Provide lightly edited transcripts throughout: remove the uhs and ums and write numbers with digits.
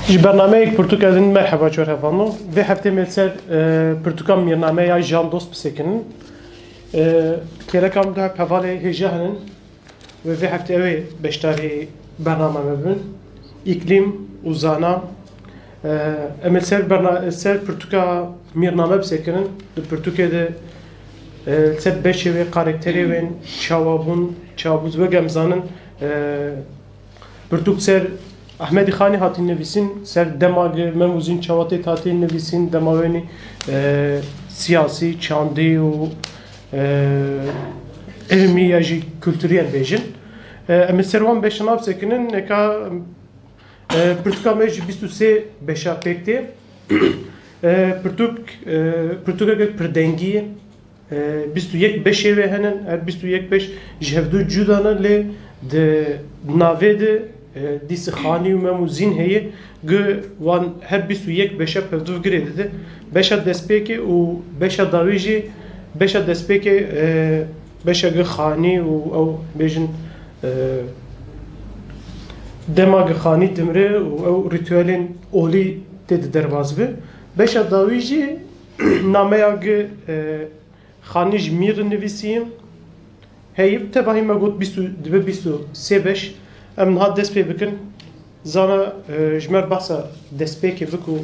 Ji bernameyek Portugal'ın merhaba çorafano ve hafte mesela Portugal mirname ya Jan Dost bisekinin kerekam da pevale hejahanın ve hafte eve beştari bername mebün iklim uzana mesela Portugal mirname bisekinin de Portugal'de ser beşi ve karakteri ve çavuz ve gemzanın Portugal Ahmedi Khani hatin nevisin ser demagı memuzin çavatı hatin nevisin demaveni siyasi çandi o ilmi yaji kültürel bejin ama servan beşanav sekinin neka Portugal meclis 23 beşa pekti Portugal perdengi 21 beşe ve hemen 21 beş jevdu cudana le de navede دیس خانی و مموزین هیه گه وان هر 21 بشه پردوف گریده بشه دسپیکه و بشه داویجی بشه دسپیکه بشه گه خانی و او بیشن دماغ خانی دمره و او ریتوالین اولی تد درواز به بشه داویجی نامه گه خانیج میر نویسیم هیه تباهی مگود 23 beş em niha dest pê bikin zana ji mer behsa destpêkê bik û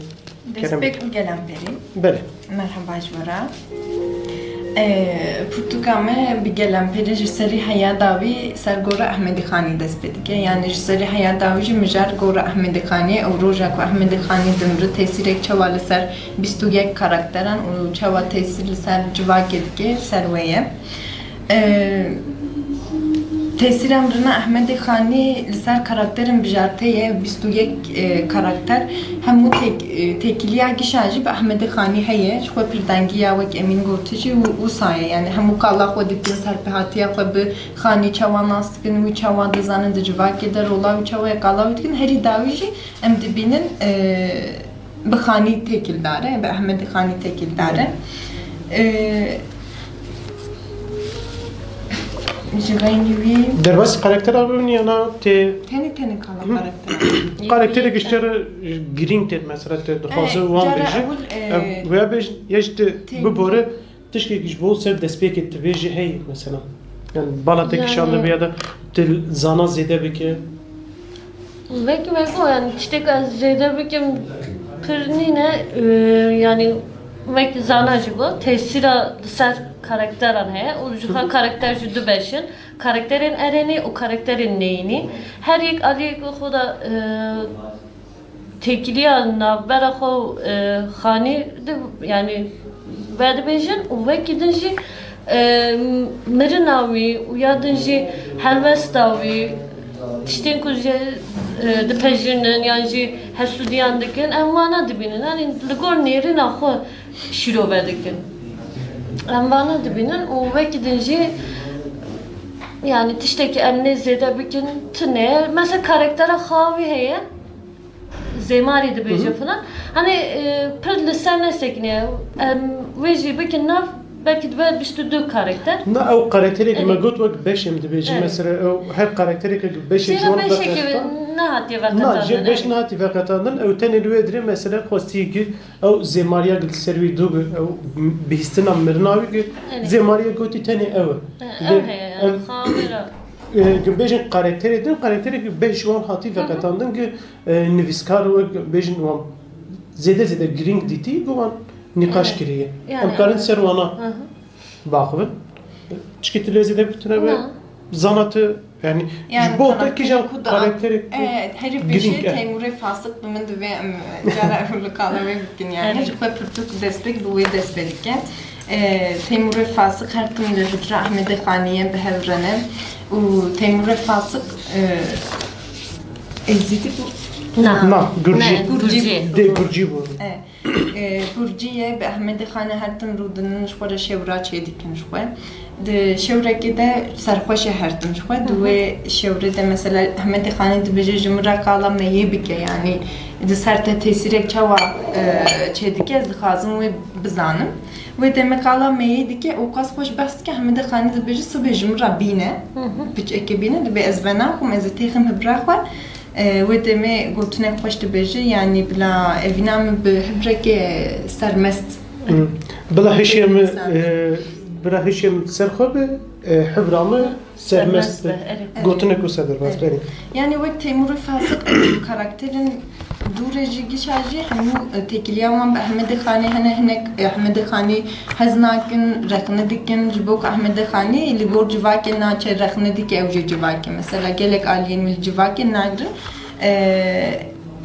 Destpêk û gelemperî. Belê. Merheba ji we re. Pirtûka me bi gelemperî ji serî heya dawî ser gora Ehmedî Xanî dest pê dike. Yani ji serî heya dawî jî mijar gora Ehmedî Xanî ew roja ku Ehmedî Xanî dimri tesîrek çawa li ser 21 karakteran û çawa tesîr li ser civakê dike ser wê ye. Tesir emrine Ahmedi Khani liser karakterin bijarteye 21 karakter hemu tekiliya gişajı be Ahmedi Khani heye şu pirdangiya ve emin gortici u saye yani hemu kalla xwe dikin serpihatiya xwe bi Khani çawa nastikin u çawa dizanın de civak eder ola u çawa kalla dikin heri daviji em dibinin bi Khani tekildare be Ahmedi Khani tekildare Derbas karakter alın yana te teni kala karakter. Karakteri güçleri giring te mesela te dixwazı wan beji veya bej işte bu bore tişki giş bol ser despek etti beji hey mesela. Yani bana tek şanlı bir ya da te zana zede bike. Belki o yani işte zede bike pırnine yani belki zanacı bu tesira ser karakter anhe o karakter judu beşin karakterin ereni o karakterin neyini her yek ali xoda tekiliya navbera xo khani yani vade beşin o vekidinji mirinavi uyadinji helvestavi tişten kuje de pejinin yani hesudiyandikin envana dibinin yani ligor nerin xo şiro vedikin Envana dibinin o vekidinci yani tişteki emne zede bikin tine mesela karaktere xavi heye zemari de beje falan hani pırlı sen ne sekne veji bikin nav belki de bir karakter. Ne o karakteri ki magot vak beşim de beji mesela o her karakteri ki beşim şu anda ne hati vakatandın. Beş ne hati vakatandın o tane lüedri mesela xosti ki o zemariya git servi dog o bihistina mirnavi ki zemariya goti tane ev. Evet kamera. Bejin karakteri ki beş wan hati vakatandın ki niviskar ve bejin wan zede gring diti wan nikaş kiriye. Em karın serwana bakın. Çıkıtı zede bütüne ve zanatı yani bu da kijan karakteri her bir şey Teymure fasık bimin de ve jararlı kalame bikin yani çok pırtık destek bu destekke Teymure fasık her kim de Hütra Ahmedi Khaniye behevrene u Teymure fasık ezidi Gurji bu. Gurjiye be Ahmedi Khani her tim rudunun şwara şevra çedikin şwe de şevreki de serxoş her tim şwe de şevre de mesela Ahmedi Khani de beje jumra kala meye bike yani de serte tesirek çava çedike ez xazım ve bizanım ve demek kala meye dike o kas hoş bast ki Ahmedi Khani de beje sıbe jumra bine piç ekibine de be ezvena kum ez tehim hebra ودمي قلت نخوش تبجي يعني بلا بنام بحبرك سرمست بلا هشيم بلا هشيم سرخب حبرامı sermest gotunek usadır basberi. Yani وقت تيمور فاسق karakterin دورجي گشاجي همو تكلياوان بأحمد خاني هناك أحمد خاني هزناكن رخنا دكن جبوك أحمد خاني اللي بور جواكن ناچه رخنا دك أو جواكن مثلا جلك آلين من جواكن ناجر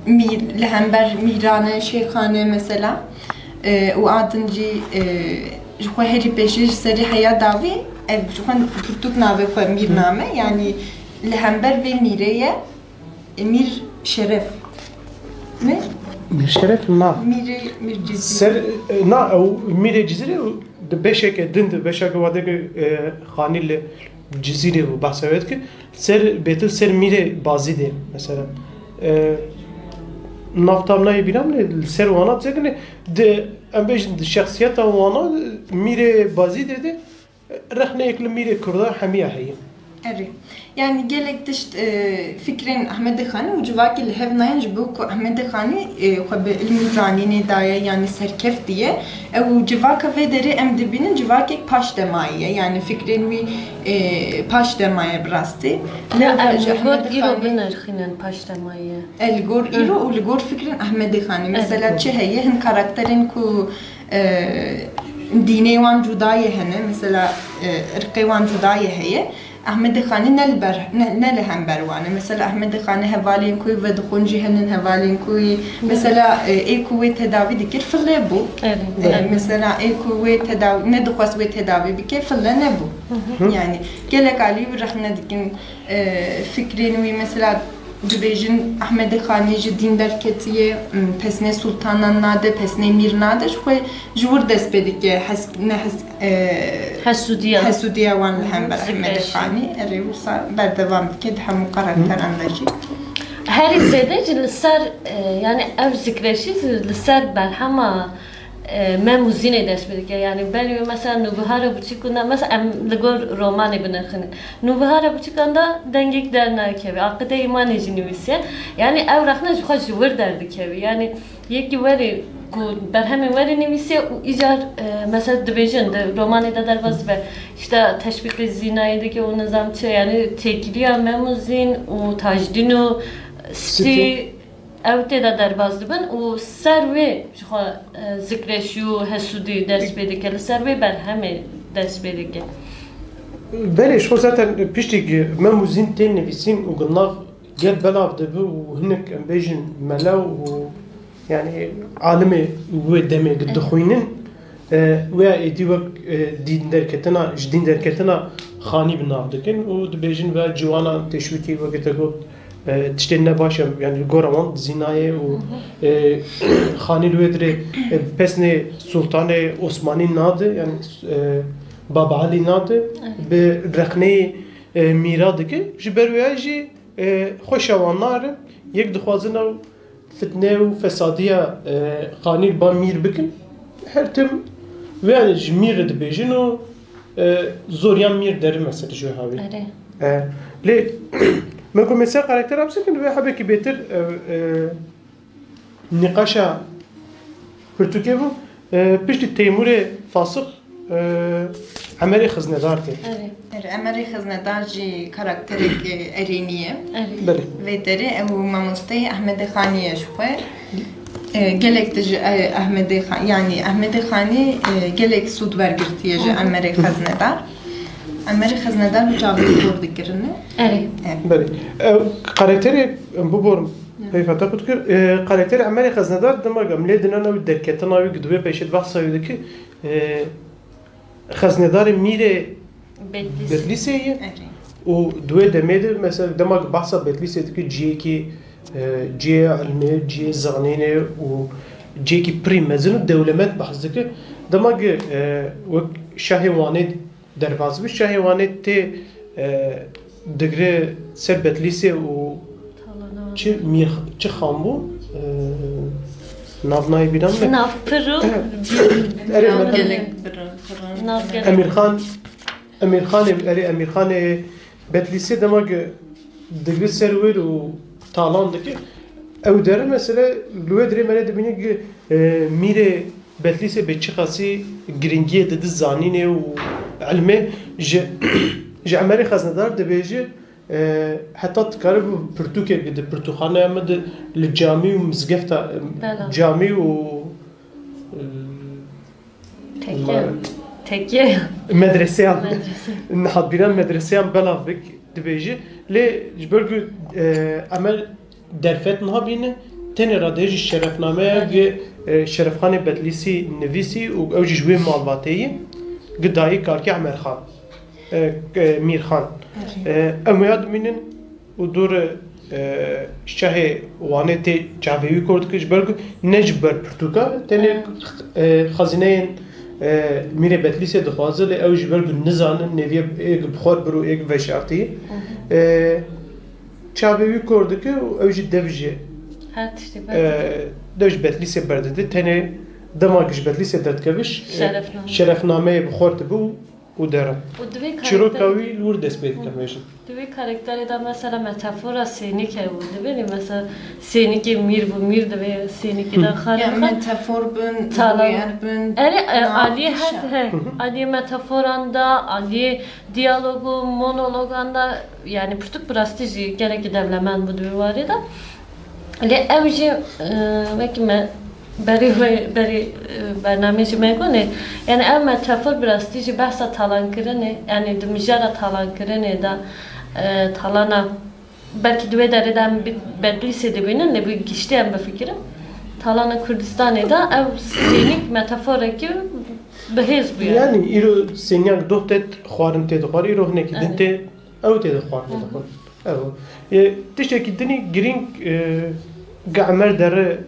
مير لهمبر ميرانه شيخانه مثلا وعادنجي جوا هري بيشيش سري حياة داوي جوا ترتوك ناوي خو مير نامه يعني لهمبر ve ميرية مير شرف ne? Bir şeref na. Mir cizire. Ser na o mire cizire de beşeke dinde beşeke vadeki hanille cizire bu bahsedet ki ser betil ser mire bazı de mesela naftamnayı bilam ne ser wana zekne de ambejin de şahsiyet wana mire bazı dedi rahne ekle mire kurda hamiye hayım. Evet. Yani gelek dişt fikrin Ahmed Khani ucuvaki lehevnayan jibuk Ahmed Khani xwe ilmizanine daye yani serkef diye ev civaka ve deri em dibinin civakek paş demaye yani fikrin vi paş demaye brasti. Ne Ahmed İro binarxinen paş demaye. Elgor İro u elgor fikrin Ahmed Khani mesela çe heye hin karakterin ku dine wan judaye hene mesela ırkı wan judaye heye أحمد خاني نلهم بروانه مثلا أحمد خاني هوالين كوي ودخون جهنن هوالين كوي مثلا أي كوي تداوي دكير في الليبو مثلا أي كوي تداوي ندخوس وي تداوي بكير في الليبو يعني كلك علي ورحنا دكين فكرين وي مثلا دبيجن أحمد خاني جدين دركتيه pesne sultanan nade pesne mir nade şu jur despedik has ne hasudiya wan hem Ahmed Khani erivsa berdevam ked hem karakter anlaşı her zede lisar yani ev zikreşi lisar berhama memuzine despedik yani ben mesela nubahara buçukunda mesela legor romanı binarxın nubahara buçukanda dengek derler ki akıda iman ejinivisi yani ev raxna juxa jur derdi ki yani yeki veri berhemin veri nivisi icar mesela dibejin de romanı da derbaz ve işte teşvik zinayedeki o nizamçı yani tekiliya memuzin o tajdinu sti evte de derbaz dibin o serve juxa zikreşiyo hesudi ders bedike serve berhemi ders bedike. Beli şu zaten piştik memuzin ten nevisin o gınnav gel belav de bu hinek embejin melav yani alimi ve deme gıdxoynin ve ediwek din derketena jdin derketena khani binavdikin o dibejin ve ciwana teşviki ve getegot tiştên ne başım yani goraman zinaye û xanî wêdirê pesnê Sultanê Osmanî nade yani Baba Alî nade bi rexneyê mîra dike ji ber wê jî xweşa wan nare yek dixwazin ew fitne û fesadiya xanî ba mîr bikin her tim wê ji mîrê dibêjin û zoriyan mîr derin mesela ji havî lê من كم مثال كاركتر أمس كن ويا حبي كبيتر نقاشة برتوكيفو بيشتي تيموري فاسق عمري خزندار تي. عمري خزندار جي كاركترك أرينية. بله. ويتري أو ماموستي أحمد خاني شوي. جلك تج أحمد خان يعني أحمد خاني جلك سود برجرتي جي عمري خزندار. عمري خزندار بجابي بور ذكرنا. بله. كاركتري ببور كيف تقول كاركتر عمري خزندار دماغ مليدنا أنا ودركتنا ويقدوه بيشد بحث يودك خزندار ميري بدليسية ودوه دميد مثلا دماغ بحث بدليسية دك جيكي جي علمي جي زغنيني و جيكي بريم مزنو دولمات بحث دك دماغ وك شاهواني درباز بش شاهواني تي دگره سر بدلیسه و چه خامبو نافنای بیرم نه ناف پرو امیر خان بدلیسه دماغ دگره سر ویر و talandaki ev dere mesela lüvedre mele de beni mire betlise be çıkası gringiye dedi zanine u ilme je ameri haznedar de beji hatta tıkarı bu Portugal gidi Portugal'e ama de li cami u mizgefta cami u Tekke. medreseyan nahbiran medreseyan belavik dibêjî lê ji ber ku emel derfet niha bîne tenê radeyê jî şerefnameya gi Şerefxanê Bedlîsî nivîsî û ew jî ji wê malbateyê gi dayî Karkê Emelxan Mîrxan em ya dimînin û dor şahê wanê tê çavêwî kor dike ji ber ku ne ji ber pirtûka tenê xazineyên Mîrê Bedlîsê dixwaze lê ew ji ber ku nizanin neviye êk bixwar bir û êk veşartî çavêwî kor dike û ew jî dev jî Her tiştê dev ji Bedlîsê berdide tenê dema ji Bedlîsê derdkeviş şerefnameyê bixwar dibû û derin çîroka wî li wir dest pê dike mêjin Divê karakterê de mesela metafora sênik hebû dibênî mesela sênikê mîr bû mîr divê sênikê de xare metafor bin Talan. bin Aliyê her aliyê metaforan da aliyê diyalogu monologan da yani pirtûk bi rastî jî gelekî devlemend bû divê warê de lê ew jî wekî me berî bernameyê jî me gonê yani ev metafor bi rastî jî behsa talankirinê yani di mijara talankirinê de talana belki divê derê de em Bedlîsê dibînin lê bi giştî em bifikirin Talana Kurdistanê de ev sênik metaforekî bihêz bûye yani îro sêniyak doh tê xwarin tê dixwar îro hinekî din tê ew tê dixwarin dixwar ew tiştekî dinî girîng gi Emer dere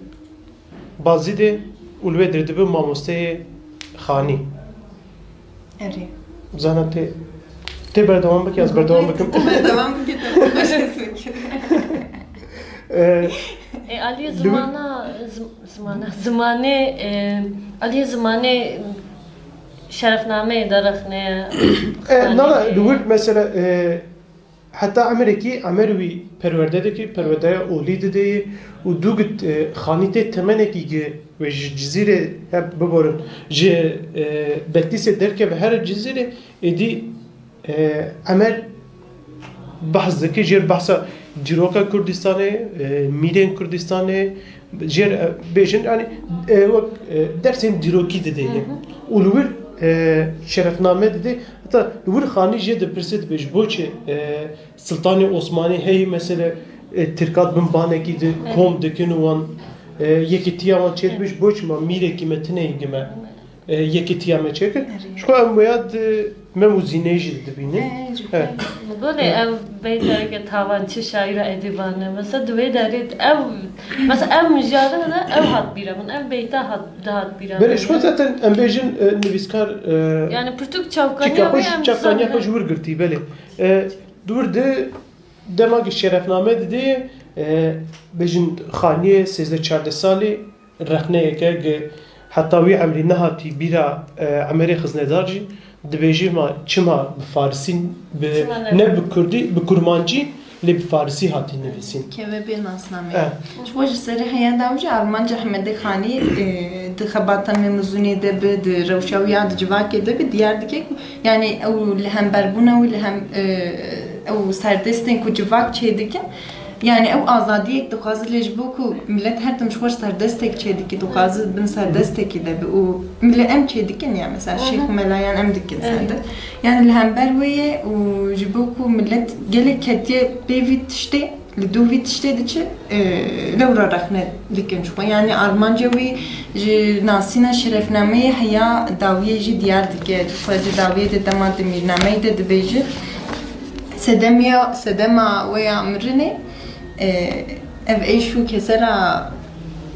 bazî de û li wê derê dibe mamosteyê xanî Erê. Zana tê berdewam bike ez berdewam bikim Devam Aliye zamanê şerefnameyê derexne nana li wir mesela heta Emerekî Emer wî perwerde dike perwerdeya olî dideyê û du git xanî tê temenekî gi ve ji cizîrê hep biborin ji Bedlîsê derkeve her cizîrê êdî Emer behs dike jêr behsa Dîroka Kurdistanê mîrên Kurdistanê jêr bêjin yani wek dersên dîrokî dideyê û li wir şerefname dide hatta li wir xanî jê dipirse dibe ji boçê Sultanê Osmanî heyî mesela Tirkat bin banekî di kom dikin û wan yekîtiya wan çê dibe ji bo çima mîrekî me tineyî gime yekîtiya me çêkir ji xwe em waya mem û zîneyê jî dibînin Gole ev bey derge tavan çi şaira edibane mesela divê derê ev mesela ev mijara da ev hat bîremin ev beyta hat bîremin Belê ji xwe zaten em bêjin nivîskar yani pirtûk çavkaniya çavkaniya xwe ji wir girtî belê di wir de dema şerefname dide bêjin xaniyê 13-14 salî rexneyeke heta wî emrî nehatî bîra Emerê Xiznedar jî dibêjî ma çima bi Farsî ne bi Kurdî bi Kurmancî lê bi Farsî hatî nivîsîn Keve bê nasname. Ji bo ji serê heya da wî Armanca Hemedê Xanî di xebata Memuzûnê de bi di rewşawiya di civakê de bi diyar dike yani ew li hemberbûna wî li hem ew serdestên ku civak çê dikin yani ew azadiyek dixwaze lê ji bo ku millet her tim ji xwe serdestek çê dike dixwaze bin serdestekî de bi û millet em çê dikin ya mesela Şeyx Melayan em dikin serdest yani li hember wê ye û ji bo ku millet gelek ketiye bê vî tiştê li du vî tiştê diçe lewra rexne dikin ji xwe yani Armanca wî ji nasîna şerefnameyê heya dawiyê jî diyar dike xwe ji dawiyê de dema di mîrnameyê de dibêje sedema wê ya mirinê ev eşû kesera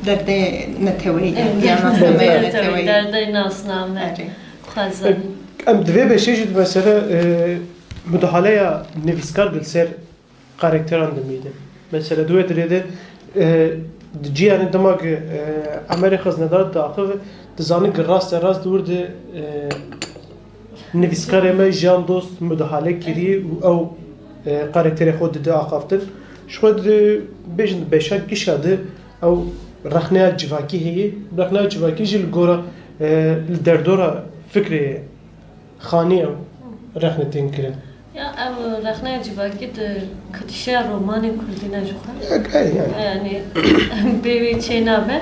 derdê netewê ya nasnameya netewê derdê nasname xwezan em divê beşê jî mesela müdahaleya nivîskar bil ser karakteran dimîdin mesela divê derê de di ciyanê dema ki Emerê Xiznedar diaxive dizanî ki rast di wir de nivîskarê me jiyan dost müdahale kiriye û ew karakterê xwe dide axaftin شو بيجن بشك كشادة أو رخنا جواكي هي رخنا جواكي جل جورا الدردورة فكرة خانية رخنا تنكرن. Ya ev rexnaya civakî di kitişeya romanên Kurdî ne jixwe? Yani bêwî çê nabe.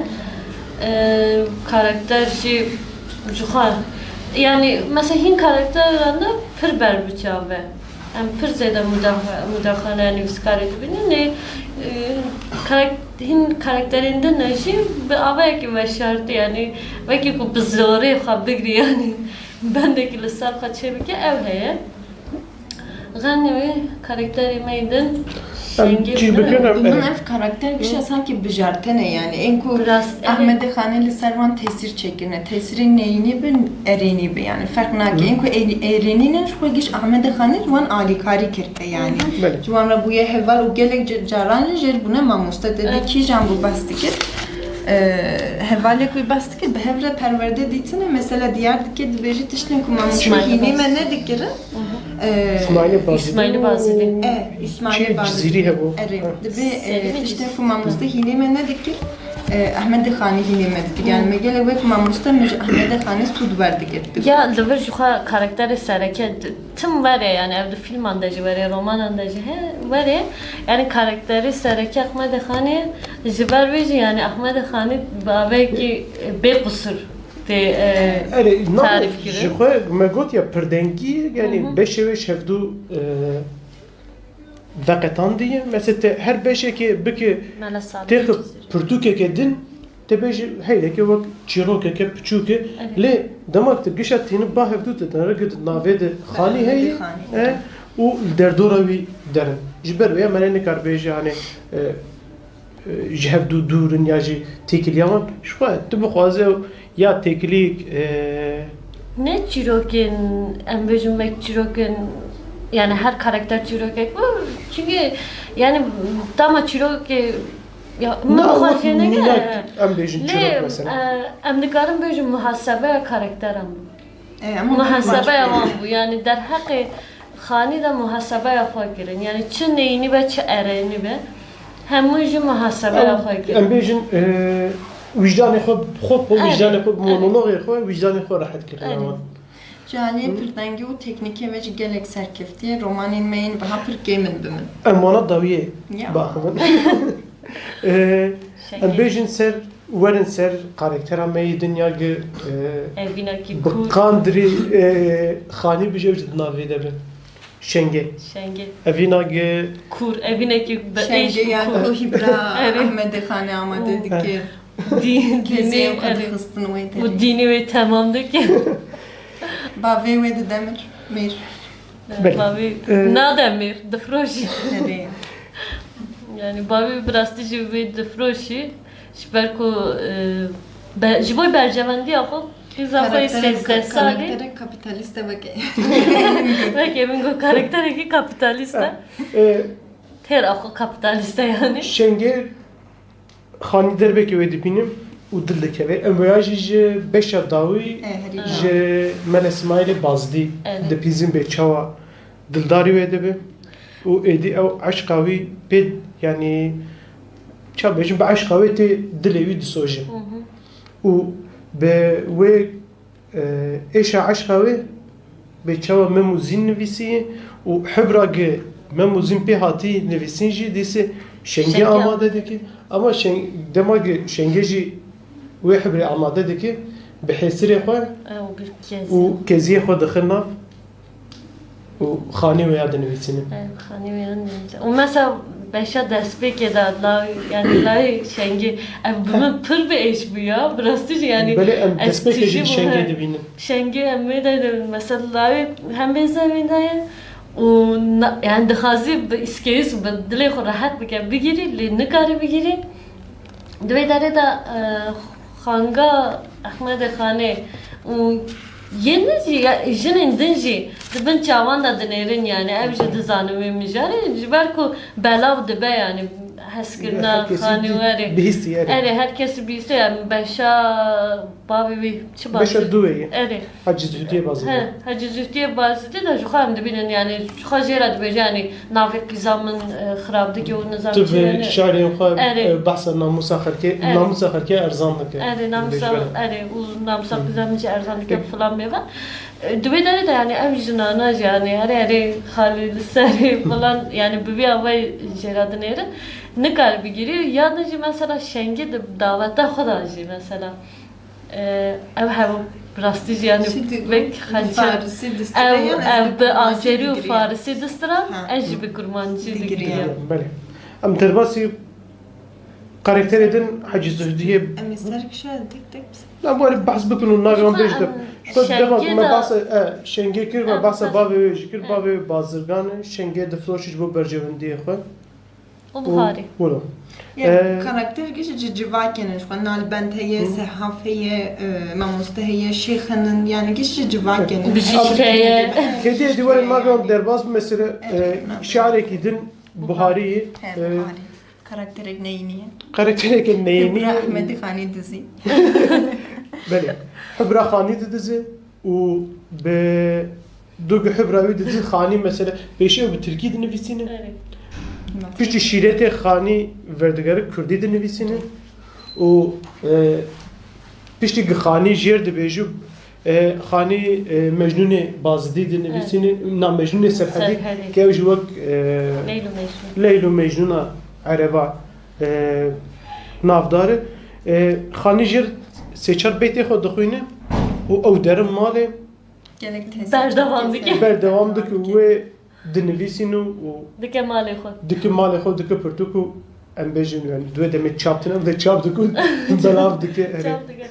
Karakter jî jixwe. Yani mesela hin karakteran da pir berbiçave. Em pir zêde müdaxale nivîskarê dibînin lê hin karakterinde ne jî bi avayekî veşartî yani vekî ku bi zorê xwe bigirî yani bendekî li ser xwe çêbike ev heye. Ganni karakteri meydin şengi Bunun ev karakter kişi sanki bijartene yani enku Ahmet Xanê li ser wan tesir çekirine. Tesirin neyini bin ereni bi yani fark nake enku ereninin şu giş Ahmet Xanê wan alikari kirte yani. Wan ra buye heval u gelek caran jer buna mamusta dedi ki jan bu bastikir. Hevalek ve bastikir behevre perverde ditine mesela diğer dike dibeci tiştin kumamusta hini me ne dikirin? İsmail Bazili. İsmail Bazili. Evet. Ve işte kumamızda hileme ne dikir? Ahmet Xanê hileme dikir. Yani megele ve kumamızda Ahmet Xanê sud verdi gitti. Ya lıvır şu karakteri sereket tüm var ya yani evde film andacı var ya roman andacı var ya yani karakteri sereket Ahmet Xanê jiber veji yani Ahmet Xanê belki be kusur. تعریف کرد. جوخه مگوت یا پردنگی یعنی بشه و شفدو وقتان دیه مثلا هر بشه که بکه تیخ پرتوکه که دن تبیج هیله که وقت چیروکه که پچوکه لی دماغ تبگیش تینه با هفدو تنره گد ناوید خانی هی و دردوروی درن جبر ویا منه نکار بیج یعنی جهفدو دورن یا جی تیکلیان شو تو بخوازه ya teklik ne çirokin embejmek çirokin yani her karakter çirokek var çünkü yani tam çiroke ya muhasebe ne embejin çirok mesela emdikarın bejim muhasebe karakterim muhasebe yaman bu yani der hakkı khani da muhasebe yapakirin yani çi neyini ve çi ereni be hemujü muhasebe yapakirin embejin وجدان خود وجدان خود مونولوژی خود وجدان خود راحت کردن. Caliye pirdengi o teknike ve gelek serkeftiye romanın meyin ve hapır gemin bimin. Amana daviye bakımın. Ambejin ser verin ser karaktera meyi dünya ge evinaki kur kandri khani bijevj navide bin. Şenge. Evina ge kur evinaki şenge yani o hibra Ahmet Xanê amade dikir. Dini bu dini ve tamamdır ki. Bavi ve de demir mir. Bavi ne demir? Dafroşi. Yani bavi brastici ve dafroşi. Şberko jiboy bercevendi yapı. Güzel sezde sali. Karaktere kapitaliste vake. Vake mingo karaktere ki kapitaliste. Her akı kapitaliste yani. Şenge خانی در به که ویدی پینیم و دل دکه امروزی ج بشه داوی ج من اسماعیل بازدی دپیزیم به چوا دلداری ویده به و ایدی او عشقاوی بد یعنی چه بیشتر به عشقاوی تی دلوی دسوجه و به و ایش عشقاوی به چوا مموزین نویسی و حبرق مموزین به هاتی نویسین جی دیسه شنگی آماده دکی ama demek şengeci ve hibri amade ki bihesire xwe û keziye xwe dixin û xanî wê ya dinivîsînin. Xanî wê ya dinivîsînin. û mesela beşa destpêkê da yani layê şengê ev bimin pir bi êş bû ya birastî yani belê em destpêkê jî şengê dibînin. Şengê em wê de mesela layê hem bêzevîn daye و yani dixazî bi îskeyîs bi dilê xwe rahat bike bigirî lê nikarî bigirî divê derê de xanga Ahmet Xanê û yeni jî jinên din jî dibin çavan da dinêrin yani ev jî dizanin wê mijarê ji ber ku belav dibe yani heskirna xaneweri. Bihîstî ere. Ere herkes bilse yani beşa babi bir çi bazı. Beşa duve ye. Ere. Hacı Zühdiye bazı. He, Hacı Zühdiye bazı da şu xam dibinin yani şu xajera dibe yani navek nizamın xarabdaki o nizam Tu çiğneni. ve şairên xwe Ere. behsa namusa xelkê, Ere. namusa xelkê erzan dike. Ere namsal, ere u namsal nizamcı erzanlık falan meva. Dibe dere de yani ev jinana yani ere halil seri falan yani bir avay jeradın ere. Ne kalbi giriyor. Yalnızca mesela şenge de davette xudacı mesela. Ev hev rastici yani bek hançer. Ev be Azeri u Farisi distra, ev be kurmancı digriye. Bele. Em derbasî karakter edin Hacı Zühdiye. Em ser tek tek. La böyle bahs bikin û navê wan bêj de. Şu dema Şenge me de- bahsa şengê kir me bahsa bavê wê jî kir bavê wê bazirgan e şengê difroşî ji bo bercewendiyê xwe. O Buhari. Wilo. Yani karakter geçici civakenin şu an nalbent heye, sehaf heye, mamusta heye, şeyhanın yani geçici civakenin. Bir şeye. Kediye divarın navê wan derbas mesela şairek din Buhari'yi Buhari. Karakterek neyini? karaktereke neyini İbrahim Ahmedi Khani dizi. bele. Hibra Xanî didize û be du bi Hibra wî didize Xanî mesela pêşê bi Tirkî dinivîsîne. Piştî şîretê Xanî verdigerê Kurdî dinivîsîne û piştî Xanî jêr dibêje Xanî Mecnûnê Bazidî dinivîsîne na Mecnûnê Serhedî Serhedî. kew ji wek Leylu Mecnun. Leyl û Mecnûna Ereba navdar e. Xanî jêr sê-çar bêtê xwe dixwîne û ew derin malê Gelek tezgah. Berdevam dike. berdewam dike wê dinivîsîn û Dike mali xwe. dike malê xwe dike pirtûk û em bêjin yani duê demê çaptine em de çap dikûn belav dike erê. Çap dike.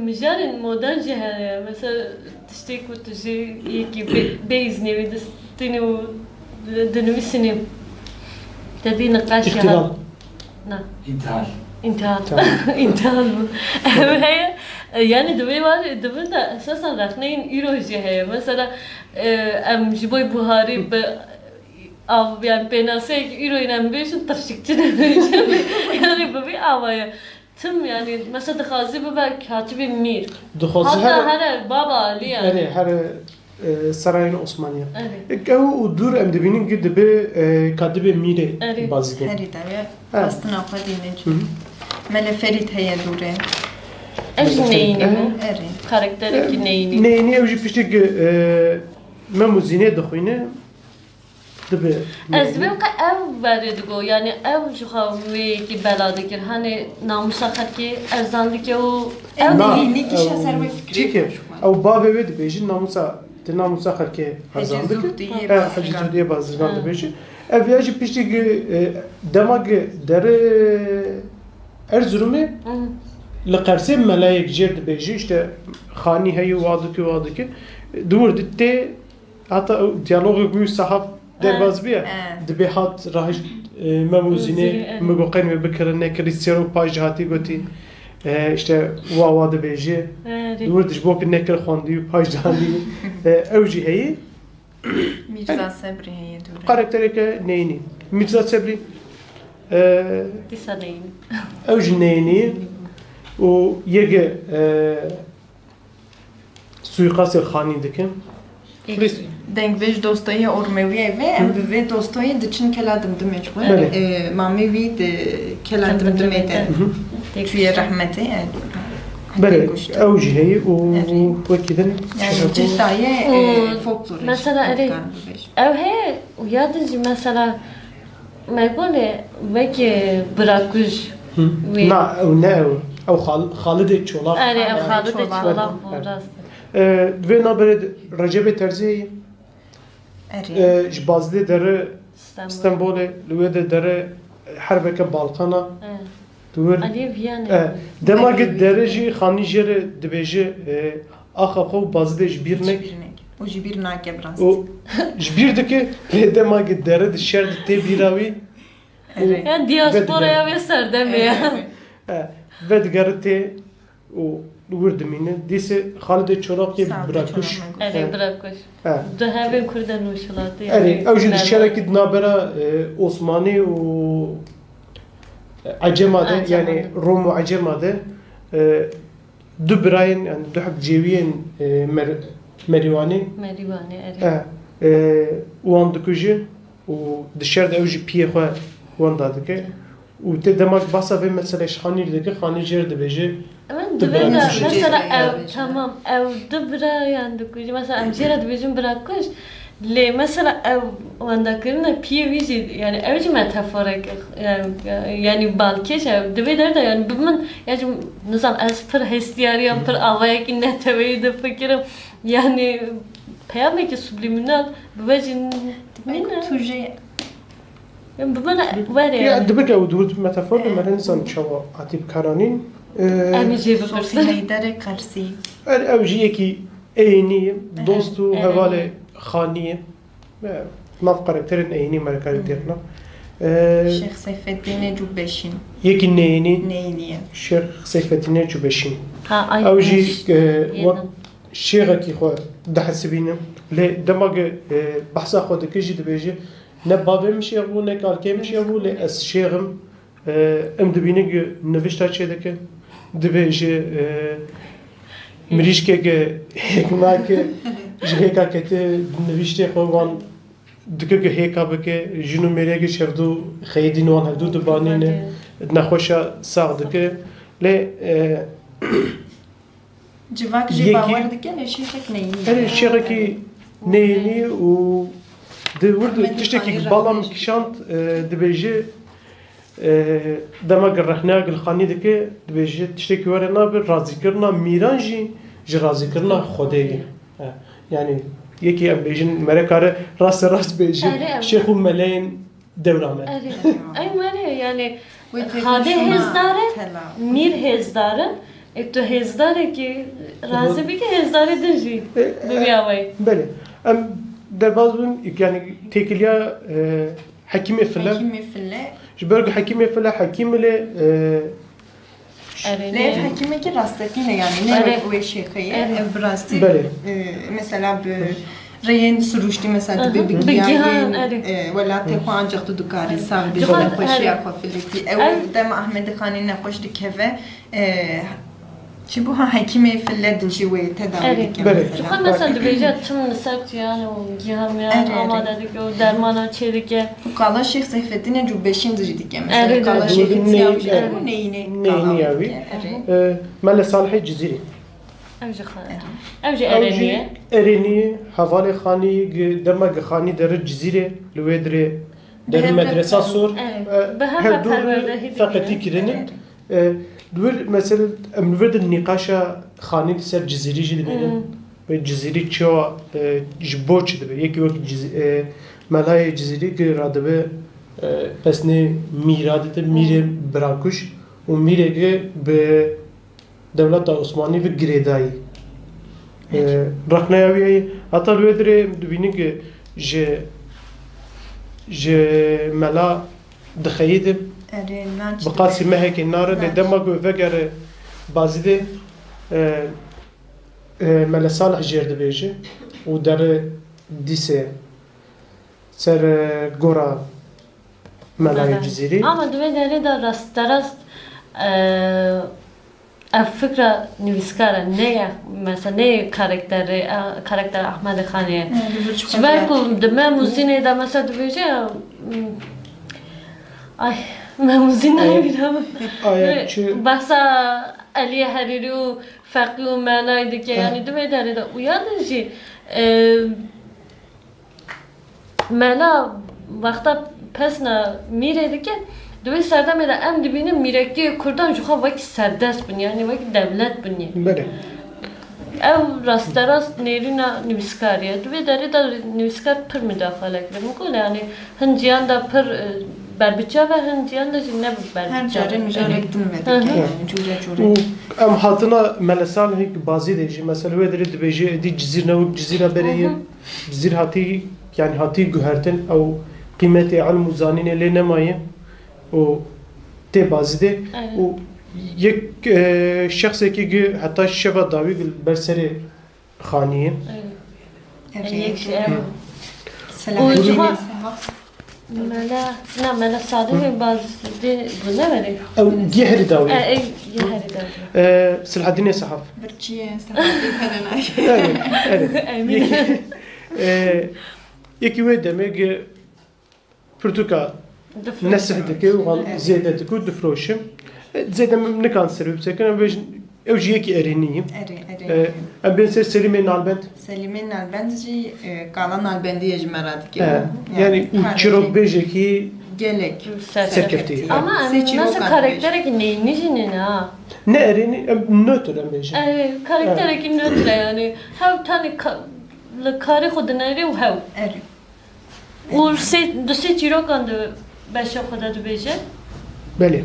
Mijarın modern cihaya mesela tiştek ku tişi yeki beyznevi distini u dinvisini. Dedi nakaş İhtilal. ya. Na. İntihar. İntihal. Tamam. İntihal mı? Ve yani dövbe var, dövbe de esasen rakneyin iroji heye. Mesela em jiboy Buhari be av yani penasek iroyla beşin tafşikçi demişim. Yani bu bir avaya. Tüm yani mesela dıkhazi bu belki katibi mir. Dixwaze Hatta her her baba Ali yani. erê her Sarayên Osmaniye. Evet. Ew û dur em dibînin ki dibe katibê Mîrê Erê. bazidî. Heri de ve astına xwe dîne. Mele Ferit heye dure. Ev neyini mi? Eri. Karakteri ki neyini? Neyini ew jî piştî ki me muzînê dixwîne dibe. Ez dibim ki ev veridigo yani ev şu xavê ki bela dikir hani namusa ki erzandike o ev Na, dini kişi ser ve fikri. çîkê ew bavê wê dibêjin namusa di namusa xelkê erzan Hacı dike. Zühdiye Hacı bazirgan. Zühdiye bazirgan dibêje. Ev ya jî piştî ki dema ki derê Erzurumê li Qersê melayek jêr dibêje işte Xanî heye wa dike dûr tê heta diyalogek wî sehaf derbas biye dibe hat rahij memuzine megoqen ve bikirin nekiri sero paj hati goti işte wa dibêje dûr diş bo ki nekir xwandî paj dani ew jî heye Mirza Sabri heye dure. karaktereke neyni Mirza Sabri disa neyini? ew jî neyni û yeke suîqasê Xanî dikin Denkvej dostoyi Ormeviye ve em ve dostoyi diçin keladım demek var. Bele. Mamevi de keladım demek. Tüye rahmeti. bele ew jî heye û wekî din Yani çeşdaye folklor. Mesela eri ev he yadınca mesela megole veki bırakış na ew ne ew Xalidê Çolak eri ev xalı da Çolak. çolak bu rast. divê nabere Recepê Terziyê Eri. ji Bazidê dere İstanbul. Stenbolê li wê de dere herbeke Balkana dûr Ali Viyane. demagê dere jî Xanî jêre dibêje axa xwe Bazidê ji bîr nek O ji bir nake brast. û ji bîr dike lê demagê dere di şer di tê bîra wî Yani diasporaya ve serdemeye. ve digere tê û wir dimîne dîsê Xalidê Çolakê birakuş Eri bırakış. Ha. Dehevin kurdan uşuladı. Erê ew jî di şerekî di nabera Osmanî û Acema'da Acema'da. yani Rom ve Acema'da du birayın yani du hak ceviyen merivani Merivane eri. wan dikuje û dişerde ew jî piyê xwe wan dadike û te demak basa vê mesela xanîr dike xanîr jê re dibêje Ben Tıbra dibera düşecek. mesela Tıbra ev tamam ev dibra yani dikuş mesela em jera dibijin bırakış le mesela ev wanda kirina piye vizi yani evci metaforik yani balkeş ev dibe der de yani bimin yani nizam ez pir hestiyariyam pir avaya ki ne teveyi de fikirim yani peyame ki subliminal bibecin dibine Tuje yani bibina var ya yani dibike ew dûr metafor de me insan çawa hatî karanîn em jê Sofi bibirsin Haydar Karsi. ew jî yekî eynî dost û Evet. hevalê xanî mav karakterên eynî me karakterina Şeyh Seyfettin Cubbeşin. yekî neyînî Neyniye. Şeyh Seyfettin Cubbeşîn ha ay ew jî yedim. şêxekî xwe dihesibînim lê demage behsa xwe dike jî dibêje ne bavê min şêx ne kalkê min şêx lê ez şêxim em dibîne ku nivîşta çê dike dibêje mirîşkeke hêknake ji hêka kete nivîştê xwe wan dike ku hêka bike ji nûmereyekê şevdû xeyidîn wan hevdû dibanîne nexweşa sağ dike lê Civak Yeki- ji bawer dike ne şeyhek neyniye. Erê şêxekî neyînî û di wir Ahmed tiştekî Khani balam rahmet kişand dibêje dema girrexneya gilxanî dike dibêje tiştekî were nabe razîkirina mîran jî ji razîkirina Xwedê ye yani yekî em bêjin mere kare rast bêje Erê, şêx û meleyên dewra me Ay mane yani Ve Hade tekuşuna hezdare tela. mir hezdare to hezdare ki razı bir ki hezdare dinci bibiyavay. Belê em derbas bûn yani têkiliya hekîmê file Hekimi fille. ji ber ku hekîmê file hekîm lê Lev hekimi ki rastekine yani ne Evet. ve şeyhiye Evet. ev rasti. Belê Mesela bir reyen suruşti mesela Aha, bir bir giyan giyan, evet. vela te ancak tu dukari sav bir Cihan, bana koşuya evet. kafileti. Evet. Ev dem Ahmed Khani ne koş dikeve çi bu ha hekimi fille dinci ve tedavi Evet. dike Belê. Çünkü mesela dibece tüm nisert yani o giham yani Evet. ama dedik o dermana çelike. Kala Şeyh Seyfettin Cubbeşin dinci dike mesela Evet, kala evet. Şeyh Neyini- Siyavcı evet. bu neyini Neyini yavi. Mele Salihê Cizîrî Evci xanı. Evci ew jî ereniye. Erênî hevalê xanî dema xanî derir Cizîrê li wê dirê derir medresa sor Evet. Be hem perverdehi feqetî kirinin wir mesela em li wir de nîqaşa xanî li ser Cizîrî jî dibînin ve Cizîrî çawa ji bo çi dibe yekî wek melayê Cizîrî ki radibe pesnê mîra dite mîrê birakuş û mîreke bi devleta Osmanî ve girêdayî rexneya wî heye heta li wê dirê dibînin ki ji mela dixeyîdin bi qasî mehekê nare lê dema ku vegere bazî de Mele Salih jêr dibêje û derê dîsê ser gora melayê Cizîrî Ama dve deri de rast derast ev fikra nivîskara ne ya mesela ne karakter Ahmed Khaniye. Jiber ku de memuzine de mesela dibêje ay memuzine biram. Aya çi Bahsa Ali Hariri u Faqih u manay dike yani dve deri de uyanır jî mela vakta pesna mire dike dve serdame de em dibinin mirekli kurdan juha vakit serdest bin yani vakit devlet bin belê ev rast nerina nivskariye dve deri de nivskar pir müdafale kırım yani hinciyan da pir berbiça ve hinciyan da ne her berbiça carın mücarektin ve dike yani cure û cure. em hatina Mele Salihê bazî de jî mesela wê dirê dibêje êdî cizîr newek cizîra berê cizîr hatî yani hatî guhertin ew qîmetê ilm û zanînê lê nemaye û tê bazî de û yek şexsekî ki heta şeva dawî ber serê xaniyê yek Selahattin Cihan- ملا صادق باز دي بنوري او جهر داوي اي يا هذا سلح الدين صحاف برچیه صحابی هرنای یکی وی demek پرتوکا نسح دكي وغال زيادة دكو دفروشم زيادة نكان سرب سكن بيج اوجي يكي ارينيم اری ام بين سر سليمي نالبند سلیمین نالبندجی کالا نالبندی اجمرات کی يعني وچروك بيجي كي gelek سركفتي ama Seçiyor nasıl kardeş. karaktere ki neyini ha? ne اريني نوتر ام بيجي karaktere ki nötre yani hev tane kare خودناری و hev اری و سه چیروکان de beşe خدا de beje بله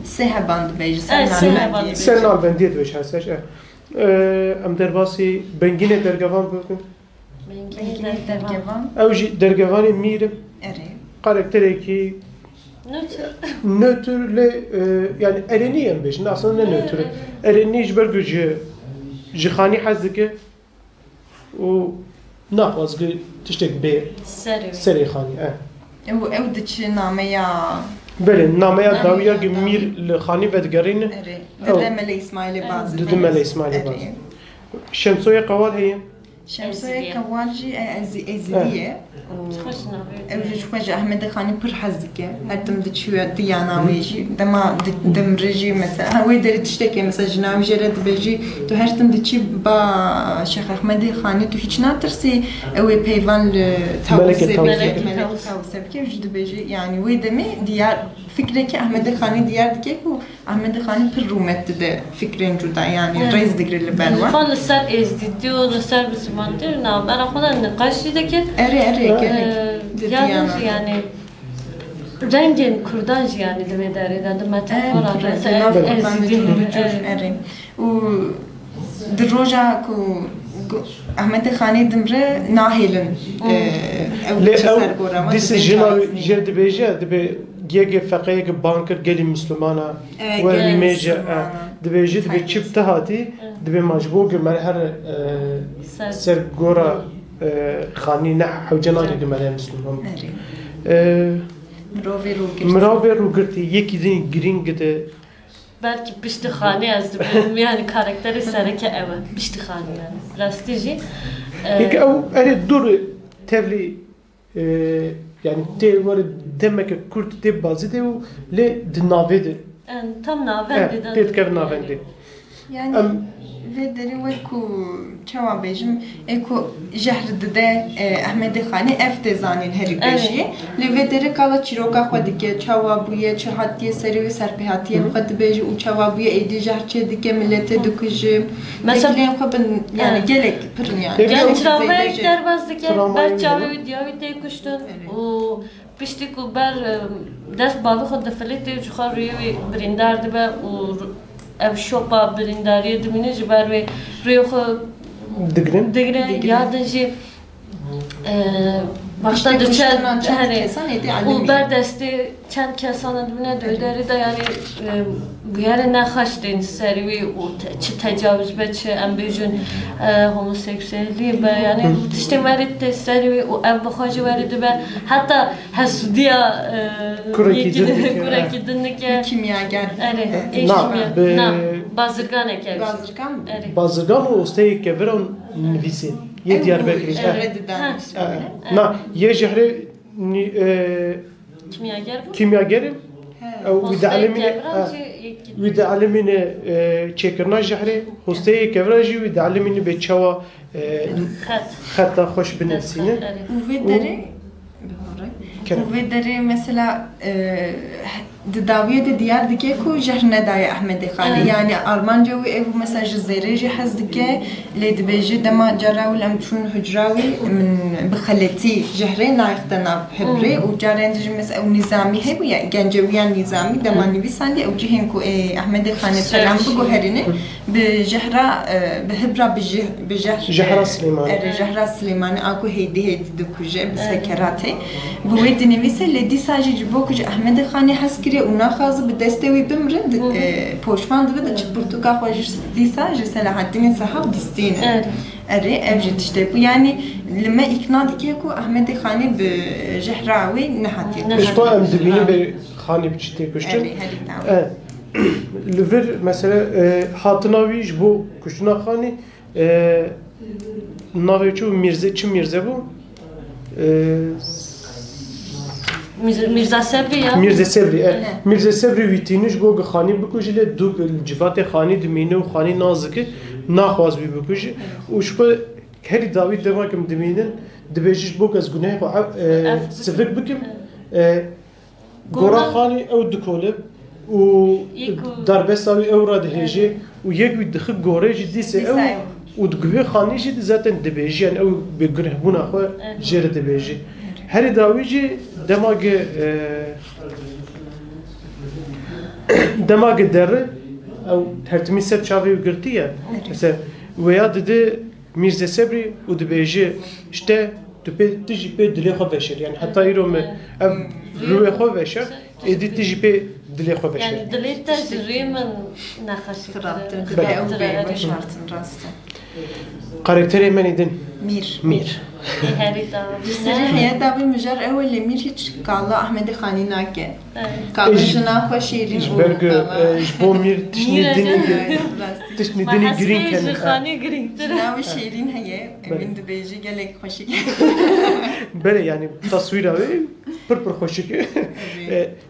سه بند بیج Evet, sen seh nalbendi band. سر نالبندي دوش هستش ام درباسي بنجينه درگوان بكن Bengi dergevan اوجي درگواني ميرم eri karakteri ki nötre nötrle yani ereniyem beş. Aslında ne nötr? Ereni jber gücü jihani hazike o nafaz ki tiştek be seri seri khani. ev diçi name ya Böyle namaya daviya ki mir li khani vedgerin eri dedemele İsmail'e bazı dedemele İsmail'e bazı. Şemsoya qaval heye. شمسية كواجي ازديه خوش نابي اوجي شوجه احمد خاني پر حزكه هرتم دشوي ديانا ويجي دما دمرجي مثلا هوي دري تشتكي مثلا جناوي جرد بيجي تو هرتم دشي با شيخ احمد خاني تو هيç ناترسي اوي بيفان ملكة ملكة توسب كي وجد بيجي يعني وي دمي ديار فكرك احمد خاني ديار دكي و احمد خاني پر رومت ده فكرين جدا يعني رئيس دغري لبنوا خان لسر ازدیدی و لسر بسمانتر نه برای خودم نقاشی ده که اري yalnız yani rengin kurdan yani de dereden de metal falan mesela ezdi اري و دروجا كو احمد خاني دمره ناهلن او Le تسر ev gora disi jina jerde beje de be gege faqeye ki banker geli Müslümana ve geli meje Müslümana. de beje de çifte hati de be majbur ki mer her ser gora khani ne hujana ki mer Müslüman. مروفي روكر Merabe rugirti yeki din gring de belki piştihane yazdı benim yani karakteri sereke evet piştihane yani rastici Peki ev eri dur tevli yani te var demek ki Kürt te bazı de le dinavede. yani tam naven Evet, deden tetkev navende. يعني في دري وكو تشوا بيجم اكو جهر دده احمد خاني اف دزانين هري بيجي لي في دري كالا تشيروكا خدك تشوا بويه تشهاتي سري سربهاتي خد بيجي و تشوا بويه ايدي جهر تشدك ملت دكج مثلا خبن يعني جلك برن يعني yani travmaya derbazdı ki Travmaya ben çavi gidiyor. videoyu te kuştun o pişti ku ber dest balı xod defelet te juxar ruyu brindardı be o ev şopa brindariye dimine jiber ve ruyu Digrin. digre yadınca başta düşen hani o ber desti çend kesana dimine döderi de yani bu yere ne haştın seri ve o çi tecavüz be çi embejün homoseksüelliği be yani işte veritte seri ve o ev bakıcı verdi be hatta hasudiya kuraki dinlik kimyager evet na bazırgan eker bazırkan evet Bazıgan o ustayı keviran nivisi. Ye Diyarbakır. Na ye jehre kimyager bu kimyagerim. وإذا علمني Hostayı وإذا علمني شكرنا جحري هستي كفراجي وإذا علمني بتشوا Xat. خطة خوش بنفسينا وفدري وفدري مثلا دداوية ديار دكي كو جهرنا داي أحمد خاني يعني أرمانجا وإيه مثلا جزيري حز دكي ليد بيجي دما جراوي لمشون هجراوي من بخلتي جهري نايختنا بحبري وجارين دجي مثلا ونظامي هيبو يعني جنجويا نظامي دما نبيساندي أو جهين كو إيه أحمد خاني سلام بقو هريني بجهرة بهبرة جهرة سليمان جهرة سليمان أكو هيدي دكوجة بسكراتي بويد نویسه لدی ساجی جبوکج احمد خانی حس کری اونا خازı به دسته وی بمره پوشمان دو ده چپورتوکا خوش دی ساجی صلاح الدین صاحب دستینه اري افجد işte bu yani لما ikna dike ku Ahmet Khani bi Jehrawi nehati İşte em dibini bir xanî biçtê kuştin. اري هذه تمام Li vir mesela hatina wî ji bo kuştina xanî navê çû Mirze çi Mirze bû? Mirza Sabri ya. Mirze Sebri. Mirze Sebri wî tînî ji bo xanî bikujî lê du civatê xanî dimîne û xanî nazike naxwaz wî bikujî û ji bo herî dawî demakim dimînin dibêjî ji bo ez gunehê xwe sivik bikim gora xanî ew dikole û derbesta wî ew ra dihêje û yek wî dixi gorê jî dîse ew û digihê xanî jî zaten dibêjî yani ew bi gunehbûna xwe jê re dibêjî. Herî dawî jî demagê derê ew tertimî ser çavê wî girtiye mesela wêya dide Mirze Sebri û dibêje işte tu jî pê dilê xwe veşer yani heta îro me ev rûyê xwe veşer êdî tu jî pê dilê xwe veşer. Yani dilê te ji rê min nexweşî Kıraptır dibe ev bey başartın rastı Karakterê me nêdin Mir. herî da. Seri heye davî mijar ew li Mir hiç kala Ahmet Khani nake kala jina xwe şêrîn Ji ber ku ji bo Mir tişnî dinî tişnî dinî girîn Ji ken. xanî girîngtir. Jina wî şêrîn heye min dibêjî gelek xweşik Bele yani tasvîra wê pir xweşik e.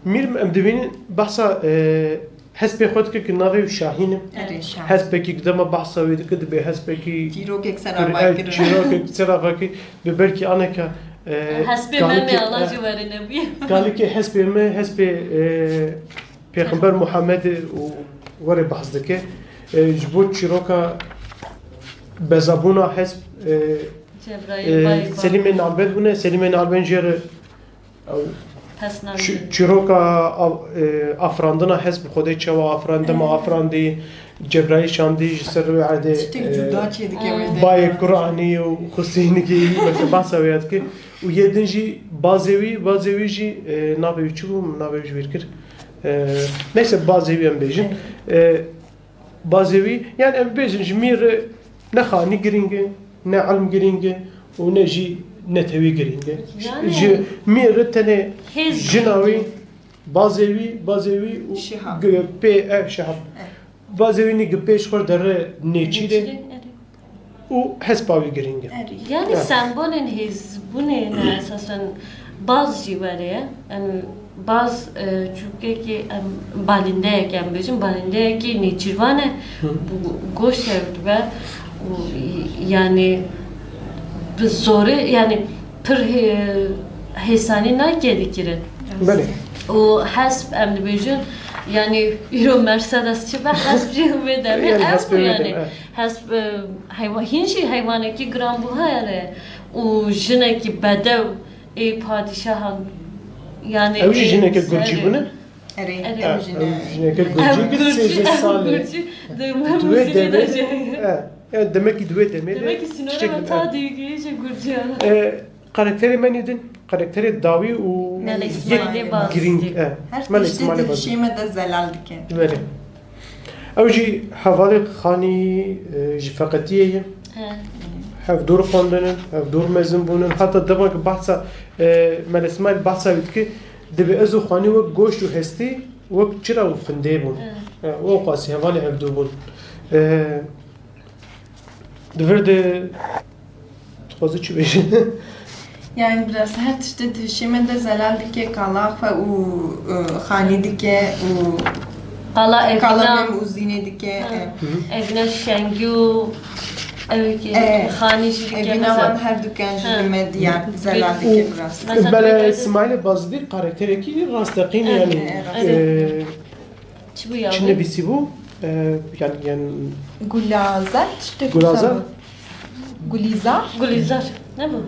Mir em dibînin behsa hespê xwe dike ki navê wî Şahîn e. Hespekî ki dema behsa wê dike dibe hespekî Çîrokek serava çîrokek seravakî bi belkî aneka Hespê me me Allah ji werîne bûye. galekî hespê me hespê Pêxember Muhammedê û werê behs dike ji bo çîroka bezabûna hesp Selimê Nalbend bûne Selimê Nalbend jê re çîroka afrandina hesp xwedê çawa afrandima afrandî Cebraîl şandî ji ser wê erdê bayê Qur'anî û Xusînîkî mesela behsa wê dike û yê din jî bazê wî jî navê wî çi bû navê wî ji wîr kir neyse bazê wî em bêjin bazê wî yani em bêjin ji Mir ne xanî giring e ne elm giring e û ne jî netewî giring e ji Mir tenê jina wî bazê wî û pê ev şehab bazê wî nî pêş xwe dere nêçîr e û hespa wî giring e. Yani sembolên hêzbûnê ne esasen baz jî were ye baz çûkekî em balîndeyek em bêjin balîndeyekî nêçîrvan e goş ev dibe û yani bi zorê yani pir hêsanî nake dikirin Belê. û hesp em dibêjin yani îro Mercedes çi be hesp jî wê demê ew bû yani hesp hîn jî heywanekî giranbûha ye û jinekî bedew ê padîşahan yani ew jî jineke gurcî bûne jineke gurcî sêzê salê duê demê demek ki duê demê demek ki sinora ta dîgî ji gurciya karakterê me nêdin karakterê dawî û giring her tiştê dişême de zelal dike Belê ew jî hevalê xanî ji feqetiyê ye hevdûr xwendinin hevdûr mezin bûnin heta demek behsa Melek İsmail behsa wî dike dibe ez û xanî wek goşt û hestî wek çira û findê bûn we qasî hevalê hevdû bûn divir de dixwaze çi bêjin yani biraz her tiştê dişême de zelal dike kala xwe û xanî dike û qala kala û zînê dike evine şengî û xanî jî dike evîna wan her dukan ji me diyar zelal dike biraz Bele İsmailê Bazidî karakterekî rasteqîn yani çi bû ya çi nivîsî bû yani Gulazar tiştê Gulazar Gulizar ne bu?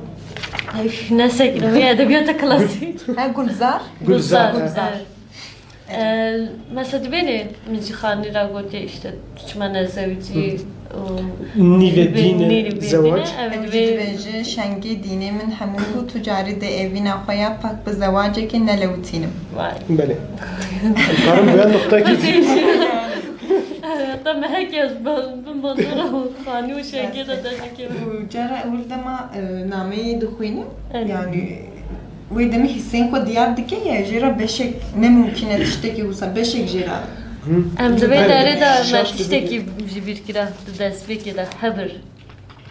Ne sekre ya edebiyata klasik. Ha Gulzar Gulzar mesela dibêne min jî xanî ra gotiye işte çimene zewcî nîvedîne zewac dibêje şengê dînê min hemû ku tu carî de evîna xwe ya pak bi zewacekê nelewitînim Belê karim bu ya noktayekî hatta mehek yaz ben bana khani o şenge de ki جرى أول دما نامي دخويني أيوة. يعني ويدمي حسين كو ديار دكي يا جرى بشك نممكن تشتكي وصل بشك جرى em de ve dere de Şaş mertişteki bir kira destek ede haber.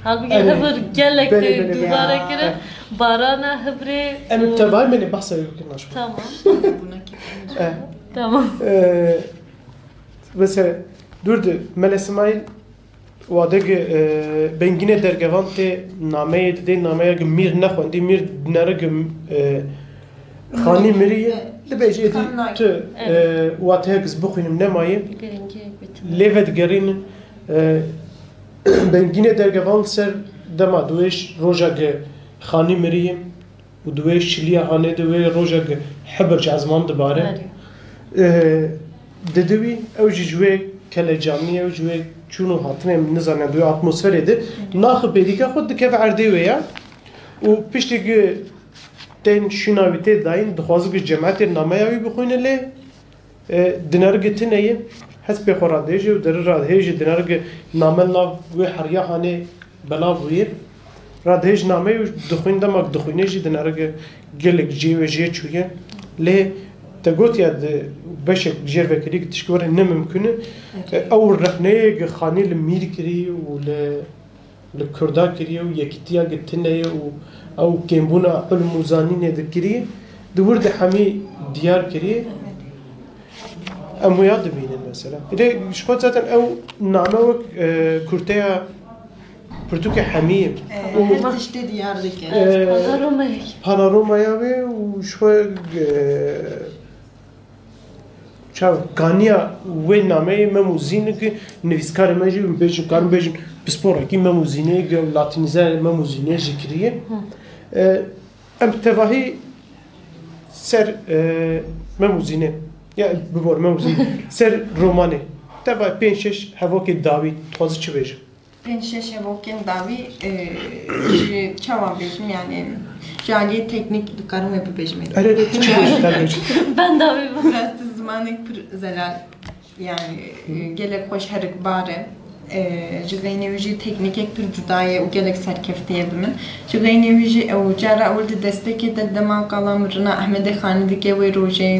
Halbuki Evet. haber gelek Böyle, de böyle, duvara ya. kira barana habre. Em tevay beni bahsa yokun aşkım. Tamam. buna ki Tamam. Mesela durdu Mel İsmail وادق بنجينا درجوانت نامه دي نامه مير نخوندي مير نرج خاني مريه لبيجي دي ت واتهكس بخوينم نمايه Birinci bitim. ليفت جرين بنجينا درجوانت سر دما دويش روجاج خاني مريه ودويش شليا هانه دوي روجاج حبر جازمان دباره ددوي او جوي کل جامعه و جوی چونو هاتنه نزانه دوی اتمسفر ده ناخ بدیکا خود دکه عرضه ویا و پشتی که تن شناویته داین دخوازه که جماعت نامه یاوی بخوینه لی دنار گتنه یه حس به خورادهجه و در رادهجه دنار که نامه ناو و حریا هانه بلا ویر رادهج نامه و دخوین دماغ دخوینه جی دنار که گلک جی و جی چویه لی تقول يا بشك جير فكريك تشكور إنه ممكن أو الرحنة خاني المير كري ولا الكردا كري ويكتيا قتنا أو كيمبونا الموزانين ذكري دور ده حمي ديار كري أمويات بينن مثلا إذا شخص ذاتن أو نعمة كرتيا برتوك حميم her tişte diyar dike Panoramayı. بانوراما يابي وشو چاو گانیا و نامه مموزینه که نویسکار ماجی بیشتر کارم بیشتر بسپورا کی مموزینه که لاتینیزه مموزینه ذکریه ام تواهی سر مموزینه یا ببور مموزینه سر رومانه توا پنجش هوا که داوی توازی چی بیشتر ben şeşe bokken davi çava beşim yani jali teknik dukarım hep beşim evet çi بیشتر Ben de abi bu. biraz da zamanı pır zelal yani gelek hoş herik bare جغيني ويجي تكنيكك بر جداية وجالك سركفتية بمن جغيني ويجي أو جارة أول دستكي دما قلم رنا أحمد خان دكي ويروجي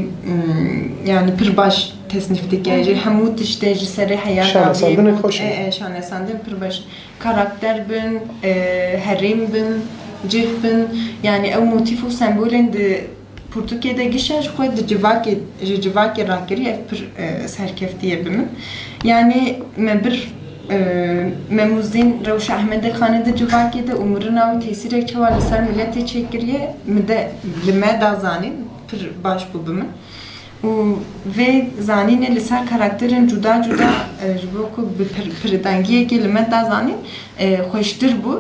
يعني بر باش تصنيف دكي جي حمود تشتاجي سري حياة شانه ساندن خوش شانه ساندن بر باش karakter بن هرم بن جه بن يعني أو موتيف وسمبولين de Portekiz'de gişer koy da civaki rakiri ev bir serkeftiye bimin yani bir memuzin Ravş Ahmed Khan'da civaki de umruna ve tesirek çaval ser millete çekiriye mide lime da zanin bir baş bu bimin ve zanine liser karakterin juda jiboku bir dangiye kelime da zanin خوشتر بو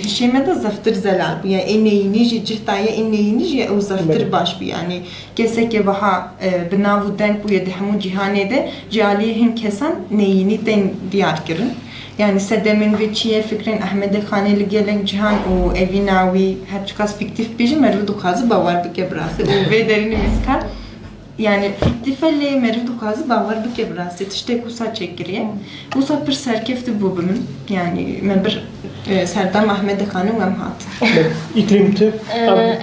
هشيمه ده زفتر زلال بو يعني اني نيجي جرتايه اني نيجي او زفتر باش بي يعني كسك بها بناو دنك بو يد همو جهانه ده جاليهن كسان نيني دن ديار كرن يعني سدمن ve çiye fikrin Ahmed Khan'ı gelen cihan o evinawi her çıkas fiktif biji mervu kazı bavar bike brası o ve derini miskal yani fiktifelle mervu kazı bavar bike brası işte kusa çekiriye kusa bir serkefti bu bölüm yani men bir Serdar Ahmed Khan'ın amhat iklimte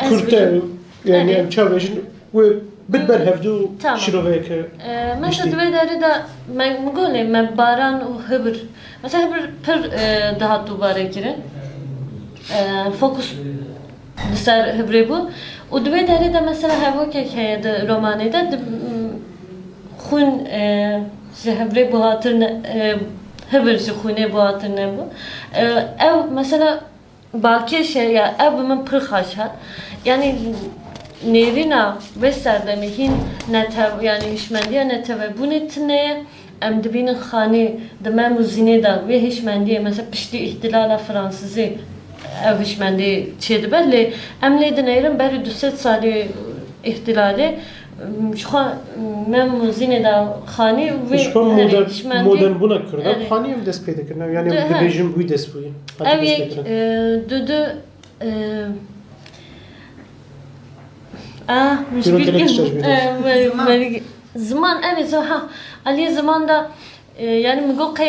kurte yani em çavejin ve bitber hevdu şiroveke mesela dvederi de men mugole men baran o hıbır mesela hıbır pır daha duvara kirin fokus ser hıbre bu o dvederi de mesela hava ke de romanede de khun hıbre bu hatırne hıbır khune bu hatırne bu ev mesela balki şey ya evimin pır haşat yani Nerina veserdemi hin netev yani hişmendiye netev bu netine em dibinin khani de memuzine da ve hişmendiye mesela pişti ihtilala Fransızı ev hişmendi çedi belli emle de neyrim beri 2 sali ihtilali şu an memuzine da khani ve hişmendi modern buna kurda khaniyim dest peyda kirna yani de bejim bu dest bu ev yek düdü مش بيمكن zaman evet ha Ali zamanda yani مگو که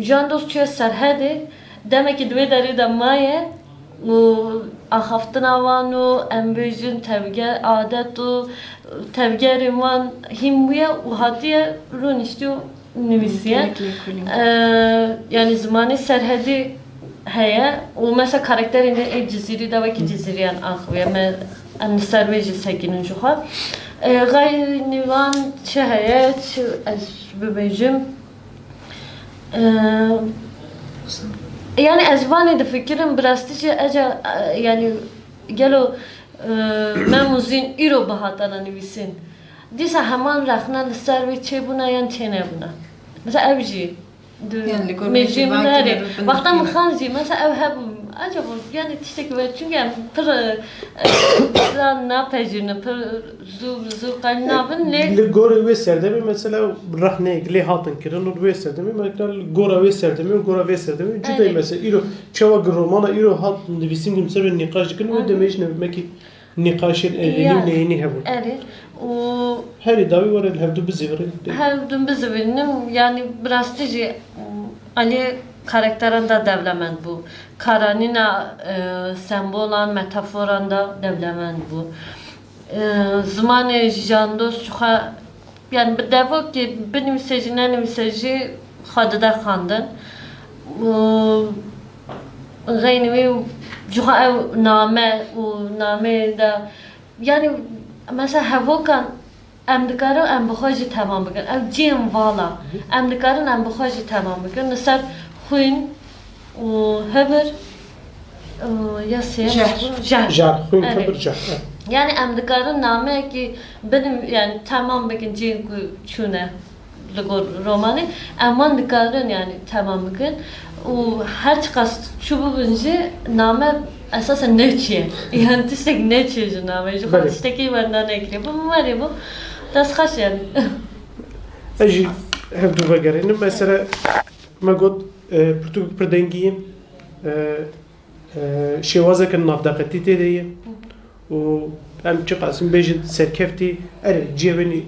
جان دوست چه سرهده demek ki dve deri de maye و آخفتنا وانو امبیجن تبگه عادت و تبگه ریمان هیمویه و هاتیه رو نشتیو نویسیه yani zamanı serhedi heye و mesela karakterinde ev ciziri de vaki ciziriyen akviye me en serveci sekinin juha gayri nivan çe heye çe ez bebejim yani ezvanı da fikrim brastici eca yani gelo memuzin iro bahatana nivisin disa hemen rakna servi çe buna yan çene buna mesela evci Yani mecim nere vakta mı khanji mesela ev hep acaba yani tiştek ve çünkü pır na pejine pır zu kalnabın ne li gorê wê serdemê mesela rexneyek lê hatin kirin û wê serdemê mesela gora wê serdemê û gora wê serdemê cudayê mesela îro çawa ki romana îro hat nivîsîn dim ser ve nîqaş dikin wê demê jî nevmekî nîqaşên evînî û neyînî hebûn eri o herî dawî were li hevdû bizîvirin hevdum bizivinim yani brastici Ali karakterinde devlement bu. Karanina sembolan, metaforanda devlement bu. Zamanı jandos çuha yani bir defa ki benim mesajına mesajı xadıda xandın. Gaynivi çuha ev name o name da yani mesela havokan em dikarin em bixwajî temam bikin ev cêm vala em dikarin em bixwajî temam bikin li ser xwîn û hebir ya jar xwîn hebir jar yani em dikarin nameyekî binim yani temam bikin cêm ku çûne li gor romanê em wan dikarin yani temam bikin û her çi qas çû bibin jî name esasen neçiye yani tiştek neçiye ji name ji xwe tiştekî wenda nekiriye bu warê bu das xweş yani ez jî hevdû vegerînim mesela me got pirtûk pir dengî ye şêwazeke navdaqetî têde ye û em çi qasim bêjin serkeftî erê ciyevên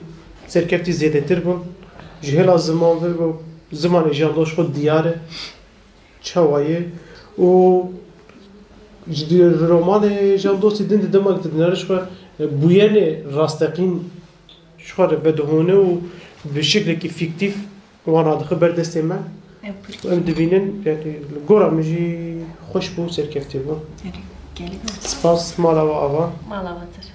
serkeftî zêdetir bûn ji hêla ziman ve zimanê jandoş xwe diyar e çawa ye û ji romanê jandosî din di demek didinare ji xwe bûyenê rasteqîn ji xwe re vedihûne û bi şeklekî fîktîv wan radixe berdestê me em dibînin yani li gora min jî xweş bû serkeftî bû spas mala we ava malavatır.